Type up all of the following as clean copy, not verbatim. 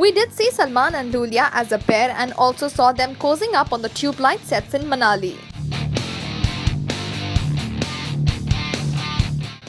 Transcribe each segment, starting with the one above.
We did see Salman and Lulia as a pair and also saw them cozying up on the tube light sets in Manali.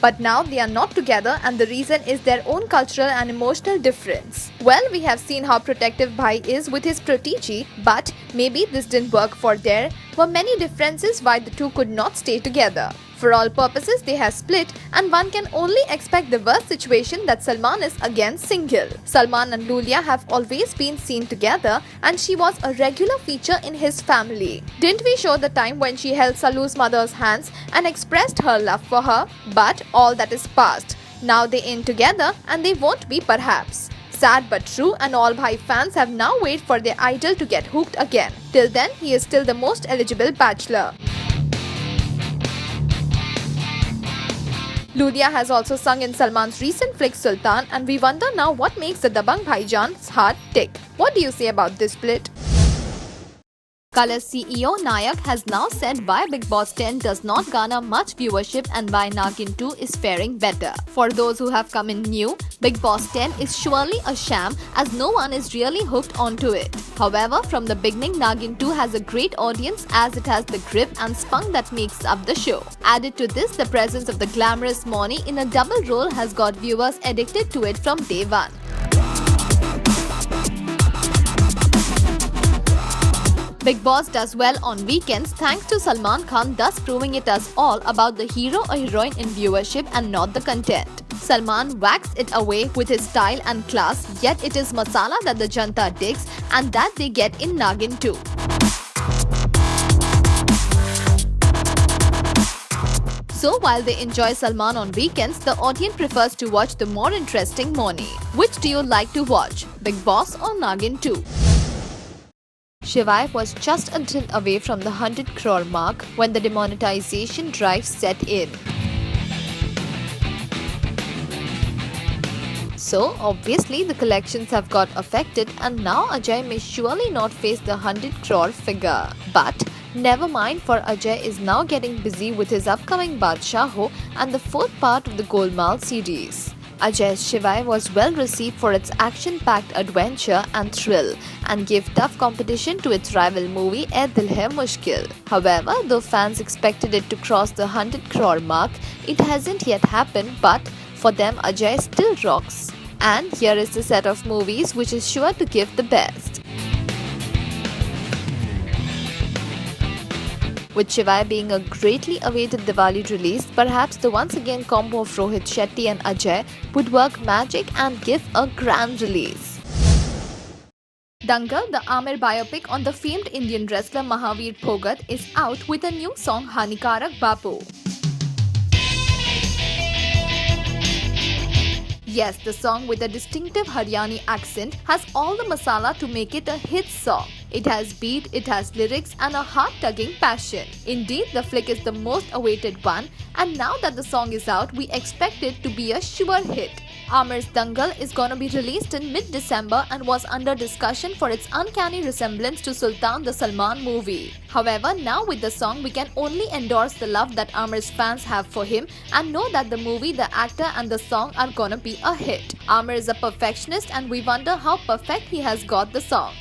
But now they are not together and the reason is their own cultural and emotional difference. Well, we have seen how protective Bhai is with his protege, but maybe this didn't work for there were many differences why the two could not stay together. For all purposes, they have split and one can only expect the worst situation that Salman is again single. Salman and Lulia have always been seen together and she was a regular feature in his family. Didn't we show the time when she held Salu's mother's hands and expressed her love for her? But all that is past. Now they in together and they won't be perhaps. Sad but true, and all Bhai fans have now waited for their idol to get hooked again. Till then, he is still the most eligible bachelor. Lulia has also sung in Salman's recent flick Sultan, and we wonder now what makes the Dabangg Bhaijan's heart tick. What do you say about this split? Colors CEO Nayak has now said why Bigg Boss 10 does not garner much viewership and why Nagin 2 is faring better. For those who have come in new, Bigg Boss 10 is surely a sham as no one is really hooked onto it. However, from the beginning, Nagin 2 has a great audience as it has the grip and spunk that makes up the show. Added to this, the presence of the glamorous Moni in a double role has got viewers addicted to it from day one. Bigg Boss does well on weekends thanks to Salman Khan, thus proving it us all about the hero or heroine in viewership and not the content. Salman whacks it away with his style and class, yet it is masala that the Janta digs and that they get in Nagin 2. So while they enjoy Salman on weekends, the audience prefers to watch the more interesting Moni. Which do you like to watch, Bigg Boss or Nagin 2? Shivai was just a little away from the 100 crore mark when the demonetization drive set in. So obviously the collections have got affected and now Ajay may surely not face the 100 crore figure. But never mind, for Ajay is now getting busy with his upcoming Badshah Ho and the fourth part of the Golmaal series. Ajay's Shivai was well received for its action-packed adventure and thrill and gave tough competition to its rival movie Ae Dil Hai Mushkil. However, though fans expected it to cross the 100 crore mark, it hasn't yet happened, but for them Ajay still rocks. And here is the set of movies which is sure to give the best. With Shivai being a greatly awaited Diwali release, perhaps the once again combo of Rohit Shetty and Ajay would work magic and give a grand release. Dangal, the Aamir biopic on the famed Indian wrestler Mahavir Phogat, is out with a new song Hanikarak Bapu. Yes, the song with a distinctive Haryani accent has all the masala to make it a hit song. It has beat, it has lyrics and a heart-tugging passion. Indeed, the flick is the most awaited one, and now that the song is out, we expect it to be a sure hit. Aamir's Dangal is gonna be released in mid-December and was under discussion for its uncanny resemblance to Sultan the Salman movie. However, now with the song, we can only endorse the love that Aamir's fans have for him and know that the movie, the actor and the song are gonna be a hit. Aamir is a perfectionist and we wonder how perfect he has got the song.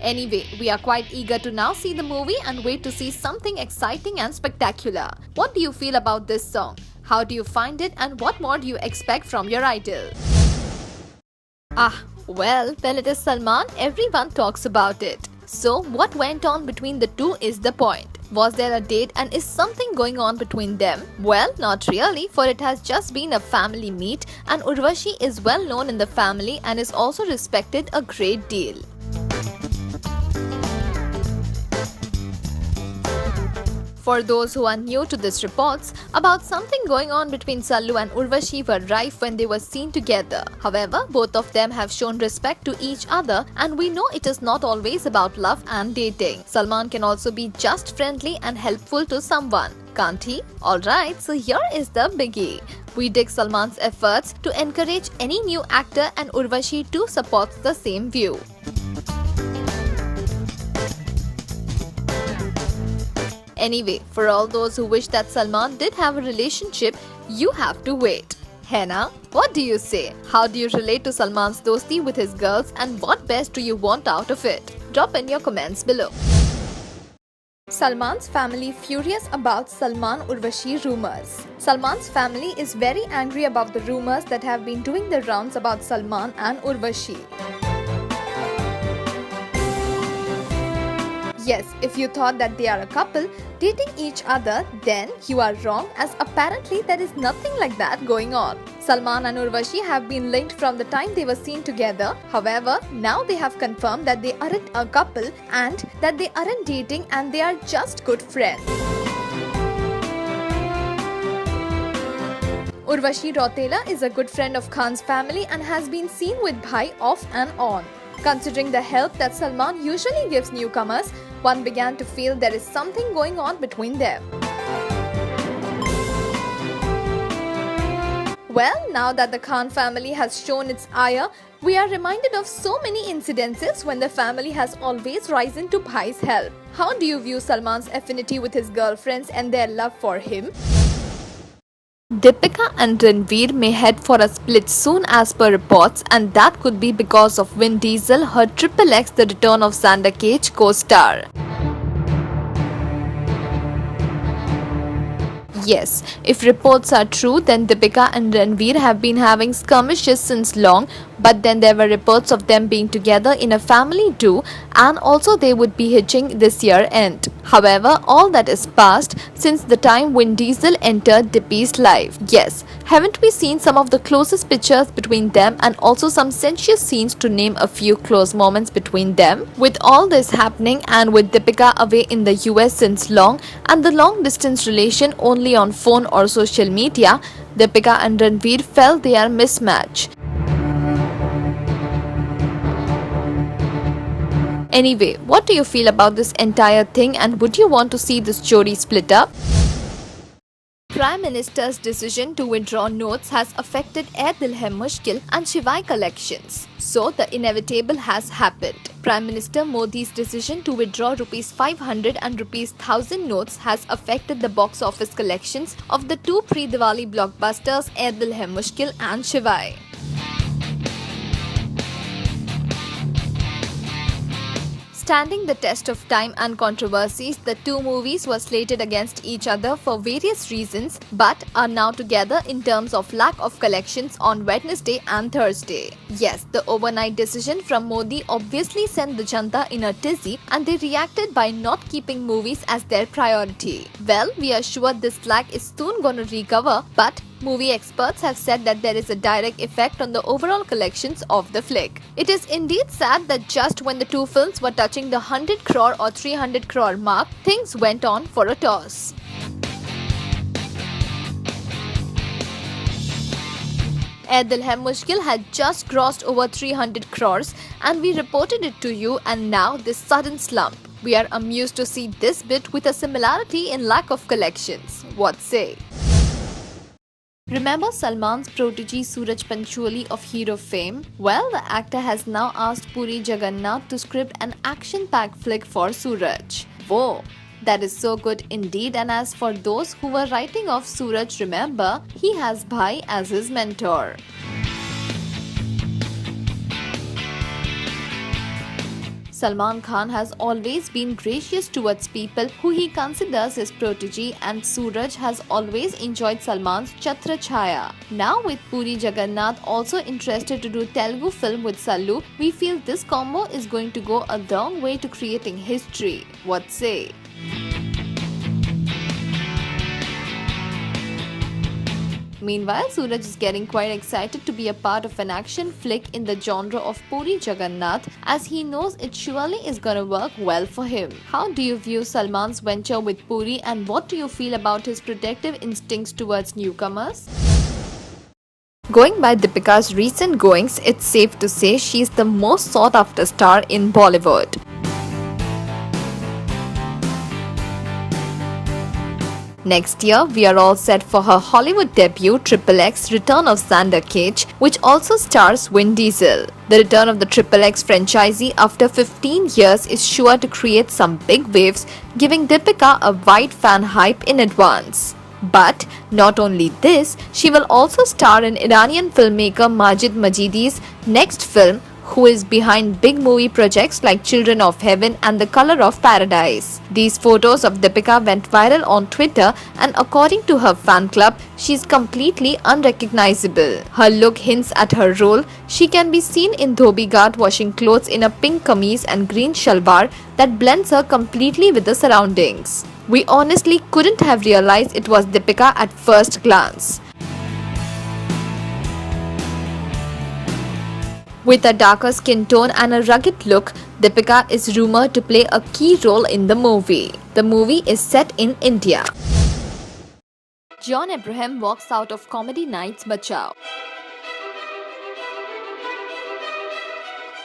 Anyway, we are quite eager to now see the movie and wait to see something exciting and spectacular. What do you feel about this song? How do you find it and what more do you expect from your idol? Well, when it is Salman, everyone talks about it. So, what went on between the two is the point. Was there a date and is something going on between them? Well, not really, for it has just been a family meet and Urvashi is well known in the family and is also respected a great deal. For those who are new to these reports, about something going on between Sallu and Urvashi were rife when they were seen together. However, both of them have shown respect to each other and we know it is not always about love and dating. Salman can also be just friendly and helpful to someone, can't he? Alright, so here is the biggie. We dig Salman's efforts to encourage any new actor and Urvashi too supports the same view. Anyway, for all those who wish that Salman did have a relationship, you have to wait. Hannah, what do you say? How do you relate to Salman's dosti with his girls and what best do you want out of it? Drop in your comments below. Salman's family furious about Salman Urvashi rumors. Salman's family is very angry about the rumors that have been doing the rounds about Salman and Urvashi. Yes, if you thought that they are a couple dating each other, then you are wrong, as apparently there is nothing like that going on. Salman and Urvashi have been linked from the time they were seen together. However, now they have confirmed that they aren't a couple and that they aren't dating and they are just good friends. Urvashi Rautela is a good friend of Khan's family and has been seen with Bhai off and on. Considering the help that Salman usually gives newcomers, one began to feel there is something going on between them. Well, now that the Khan family has shown its ire, we are reminded of so many incidences when the family has always risen to Bhai's help. How do you view Salman's affinity with his girlfriends and their love for him? Deepika and Ranveer may head for a split soon as per reports, and that could be because of Vin Diesel, her Triple X, the return of Xander Cage co-star. Yes, if reports are true, then Deepika and Ranveer have been having skirmishes since long, but then there were reports of them being together in a family too, and also they would be hitching this year end. However, all that is past since the time Vin Diesel entered Dippy's life. Yes, haven't we seen some of the closest pictures between them and also some sensuous scenes, to name a few close moments between them? With all this happening and with Deepika away in the US since long and the long distance relation only on phone or social media, Deepika and Ranveer felt they are mismatch. Anyway, what do you feel about this entire thing and would you want to see this Jodi split up? Prime Minister's decision to withdraw notes has affected Ae Dil Hai Mushkil and Shivai collections. So the inevitable has happened. Prime Minister Modi's decision to withdraw Rs 500 and Rs 1000 notes has affected the box office collections of the two pre-Diwali blockbusters Ae Dil Hai Mushkil and Shivai. Standing the test of time and controversies, the two movies were slated against each other for various reasons but are now together in terms of lack of collections on Wednesday and Thursday. Yes, the overnight decision from Modi obviously sent the Janta in a tizzy and they reacted by not keeping movies as their priority. Well, we are sure this slack is soon gonna recover, but movie experts have said that there is a direct effect on the overall collections of the flick. It is indeed sad that just when the two films were touching the 100 crore or 300 crore mark, things went on for a toss. Ae Dil Hai Mushkil had just crossed over 300 crores and we reported it to you, and now this sudden slump. We are amused to see this bit with a similarity in lack of collections. What say? Remember Salman's protege Suraj Pancholi of Hero fame? Well, the actor has now asked Puri Jagannath to script an action-packed flick for Suraj. Whoa, that is so good indeed. And as for those who were writing off Suraj, remember, he has Bhai as his mentor. Salman Khan has always been gracious towards people who he considers his protege, and Suraj has always enjoyed Salman's Chhatra Chhaya. Now with Puri Jagannath also interested to do Telugu film with Sallu, we feel this combo is going to go a long way to creating history. What say? Meanwhile, Suraj is getting quite excited to be a part of an action flick in the genre of Puri Jagannath, as he knows it surely is gonna work well for him. How do you view Salman's venture with Puri and what do you feel about his protective instincts towards newcomers? Going by Deepika's recent goings, it's safe to say she's the most sought after star in Bollywood. Next year, we are all set for her Hollywood debut Triple X Return of Xander Cage, which also stars Vin Diesel. The return of the Triple X franchisee after 15 years is sure to create some big waves, giving Deepika a wide fan hype in advance. But not only this, she will also star in Iranian filmmaker Majid Majidi's next film, who is behind big movie projects like Children of Heaven and The Color of Paradise. These photos of Deepika went viral on Twitter, and according to her fan club, she is completely unrecognizable. Her look hints at her role. She can be seen in Dhobi Ghat washing clothes in a pink kameez and green shalwar that blends her completely with the surroundings. We honestly couldn't have realized it was Deepika at first glance. With a darker skin tone and a rugged look, Deepika is rumored to play a key role in the movie. The movie is set in India. John Abraham walks out of Comedy Nights Bachao.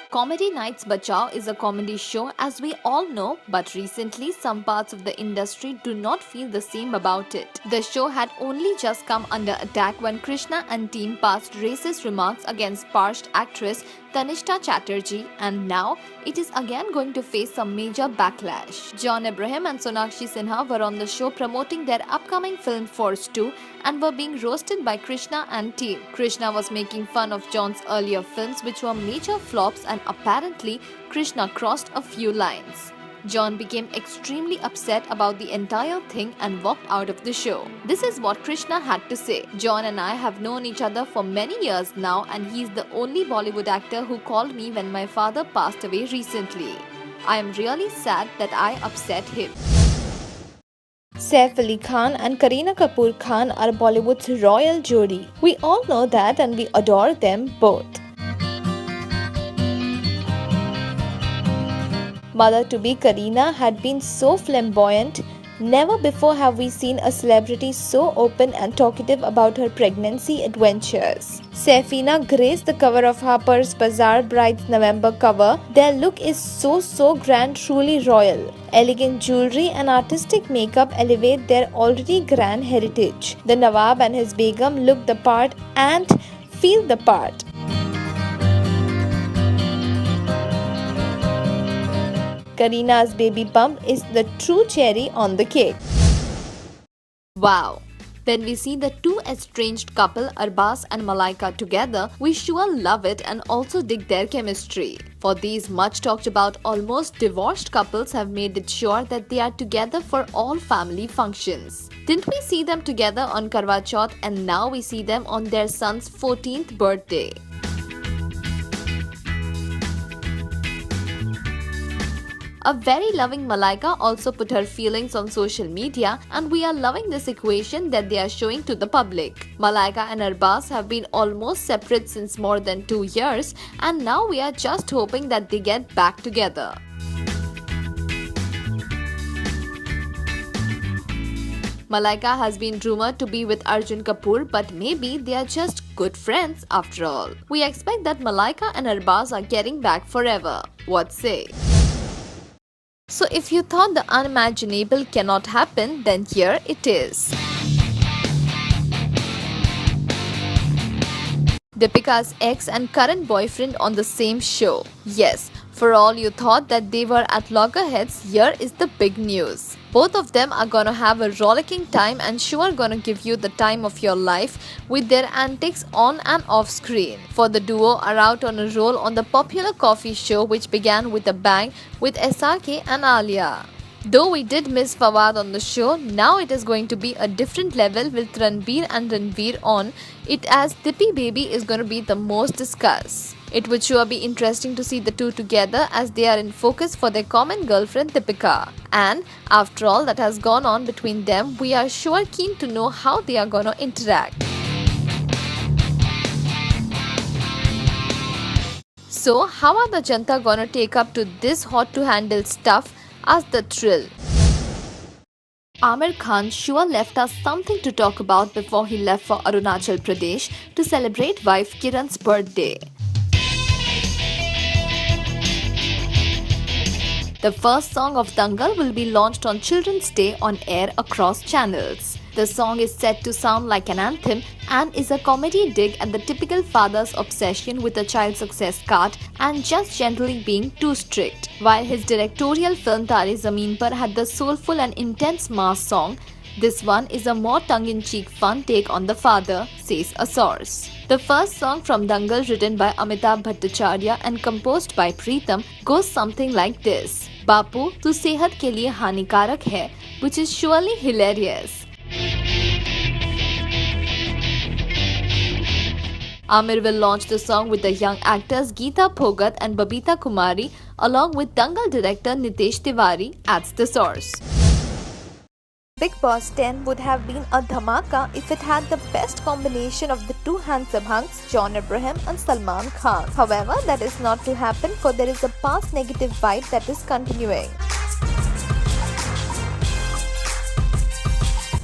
Comedy Nights Bachao is a comedy show, as we all know, but recently some parts of the industry do not feel the same about it. The show had only just come under attack when Krishna and team passed racist remarks against Parsh actress Tanishta Chatterjee, and now it is again going to face some major backlash. John Abraham and Sonakshi Sinha were on the show promoting their upcoming film Force 2 and were being roasted by Krishna and team. Krishna was making fun of John's earlier films, which were major flops, and apparently Krishna crossed a few lines. John became extremely upset about the entire thing and walked out of the show. This is what Krishna had to say. John and I have known each other for many years now, and he is the only Bollywood actor who called me when my father passed away recently. I am really sad that I upset him. Saif Ali Khan and Kareena Kapoor Khan are Bollywood's royal jodi. We all know that and we adore them both. Mother-to-be Kareena had been so flamboyant. Never before have we seen a celebrity so open and talkative about her pregnancy adventures. Saifina graced the cover of Harper's Bazaar Bride's November cover. Their look is so grand, truly royal. Elegant jewelry and artistic makeup elevate their already grand heritage. The Nawab and his Begum look the part and feel the part. Kareena's baby bump is the true cherry on the cake. Wow! When we see the two estranged couple Arbaz and Malaika together, we sure love it and also dig their chemistry. For these much talked about almost divorced couples have made it sure that they are together for all family functions. Didn't we see them together on Karwa Chauth, and now we see them on their son's 14th birthday. A very loving Malaika also put her feelings on social media, and we are loving this equation that they are showing to the public. Malaika and Arbaz have been almost separate since more than 2 years, and now we are just hoping that they get back together. Malaika has been rumored to be with Arjun Kapoor, but maybe they are just good friends after all. We expect that Malaika and Arbaz are getting back forever. What say? So if you thought the unimaginable cannot happen, then here it is. Deepika's ex and current boyfriend on the same show. Yes, for all you thought that they were at loggerheads, here is the big news. Both of them are gonna have a rollicking time and sure gonna give you the time of your life with their antics on and off screen. For the duo are out on a roll on the popular coffee show, which began with a bang with SRK and Alia. Though we did miss Fawad on the show, now it is going to be a different level with Ranbir and Ranveer on it, as Dippy Baby is going to be the most discussed. It would sure be interesting to see the two together, as they are in focus for their common girlfriend Deepika. And after all that has gone on between them, we are sure keen to know how they are going to interact. So how are the Janta gonna take up to this hot to handle stuff? Asked The Thrill. Aamir Khan sure left us something to talk about before he left for Arunachal Pradesh to celebrate wife Kiran's birthday. The first song of Dangal will be launched on Children's Day on air across channels. The song is set to sound like an anthem and is a comedy dig at the typical father's obsession with a child success card and just generally being too strict. While his directorial film Tare Zameen Par had the soulful and intense mass song, This one is a more tongue-in-cheek fun take on the father, says a source. The first song from Dangal, written by Amitabh Bhattacharya and composed by Preetham, goes something like this. Bapu, tu sehat ke liye hanikarak hai, which is surely hilarious. Amir will launch the song with the young actors Geeta Phogat and Babita Kumari along with Dangal director Nitesh Tiwari, adds the source. Bigg Boss 10 would have been a dhamaka if it had the best combination of the two handsome hunks, John Abraham and Salman Khan. However, that is not to happen, for there is a past negative vibe that is continuing.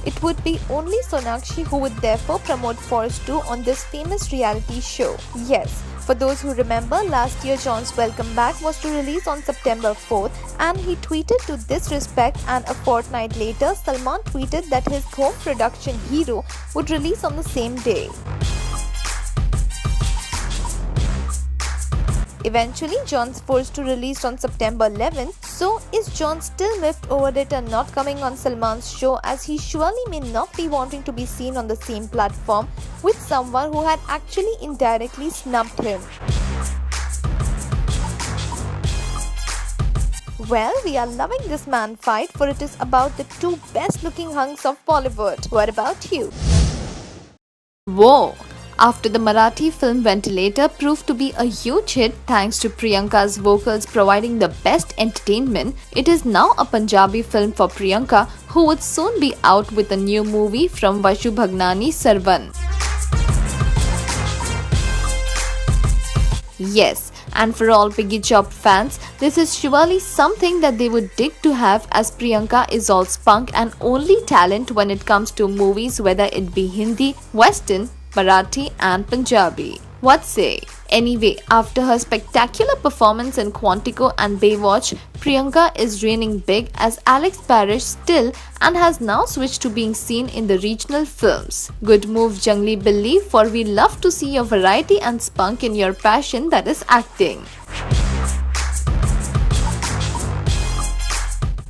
It would be only Sonakshi who would therefore promote Force 2 on this famous reality show. Yes, for those who remember, last year John's Welcome Back was to release on September 4th, and he tweeted to this respect, and a fortnight later Salman tweeted that his home production Hero would release on the same day. Eventually, John's forced to release on September 11th. So, is John still miffed over it and not coming on Salman's show, as he surely may not be wanting to be seen on the same platform with someone who had actually indirectly snubbed him? Well, we are loving this man fight, for it is about the two best looking hunks of Bollywood. What about you? Whoa! After the Marathi film Ventilator proved to be a huge hit thanks to Priyanka's vocals providing the best entertainment, it is now a Punjabi film for Priyanka, who would soon be out with a new movie from Vashu Bhagnani Sarvan. Yes, and for all Piggy Chop fans, this is surely something that they would dig to have, as Priyanka is all spunk and only talent when it comes to movies, whether it be Hindi, Western, Marathi and Punjabi. What say? Anyway, after her spectacular performance in Quantico and Baywatch, Priyanka is reigning big as Alex Parrish still, and has now switched to being seen in the regional films. Good move, Jungli Billy, for we love to see your variety and spunk in your passion, that is acting.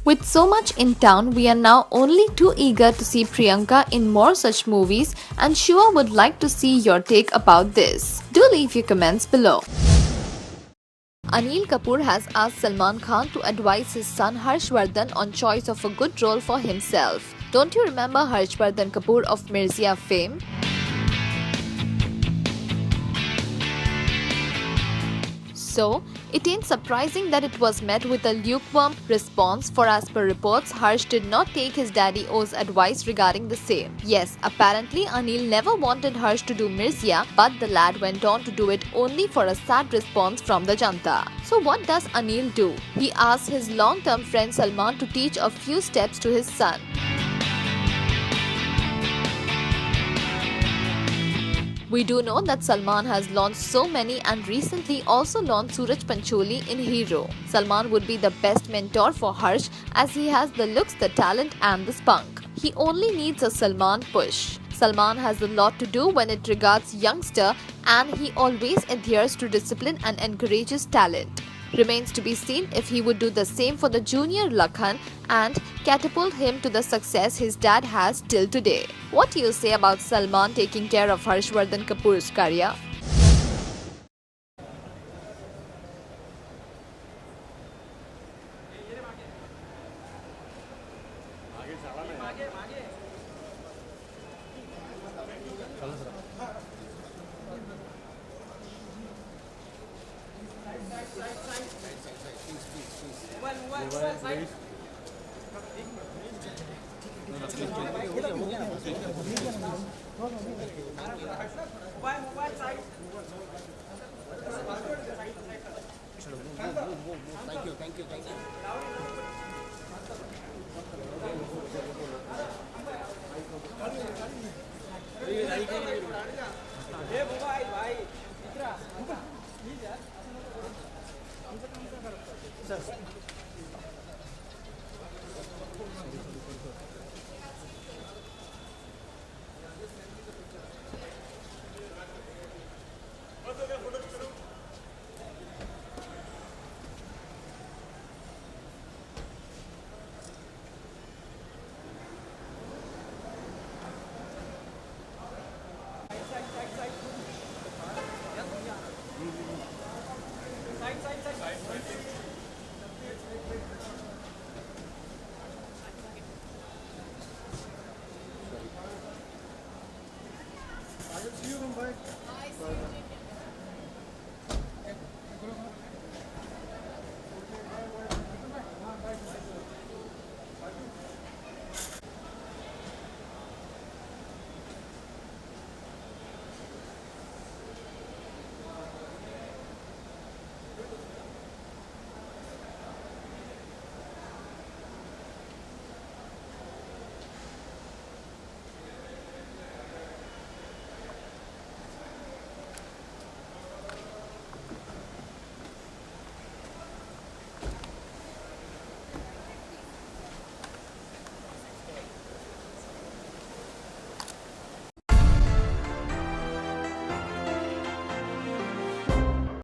With so much in town, we are now only too eager to see Priyanka in more such movies, and sure would like to see your take about this. Do leave your comments below. Anil Kapoor has asked Salman Khan to advise his son Harshvardhan on choice of a good role for himself. Don't you remember Harshvardhan Kapoor of Mirzya fame? So, it ain't surprising that it was met with a lukewarm response, for as per reports, Harsh did not take his daddy O's advice regarding the same. Yes, apparently Anil never wanted Harsh to do Mirzya, but the lad went on to do it only for a sad response from the Janta. So what does Anil do? He asks his long-term friend Salman to teach a few steps to his son. We do know that Salman has launched so many, and recently also launched Suraj Pancholi in Hero. Salman would be the best mentor for Harsh, as he has the looks, the talent and the spunk. He only needs a Salman push. Salman has a lot to do when it regards youngster, and he always adheres to discipline and encourages talent. Remains to be seen if he would do the same for the junior Lakhan and catapult him to the success his dad has till today. What do you say about Salman taking care of Harshvardhan Kapoor's career?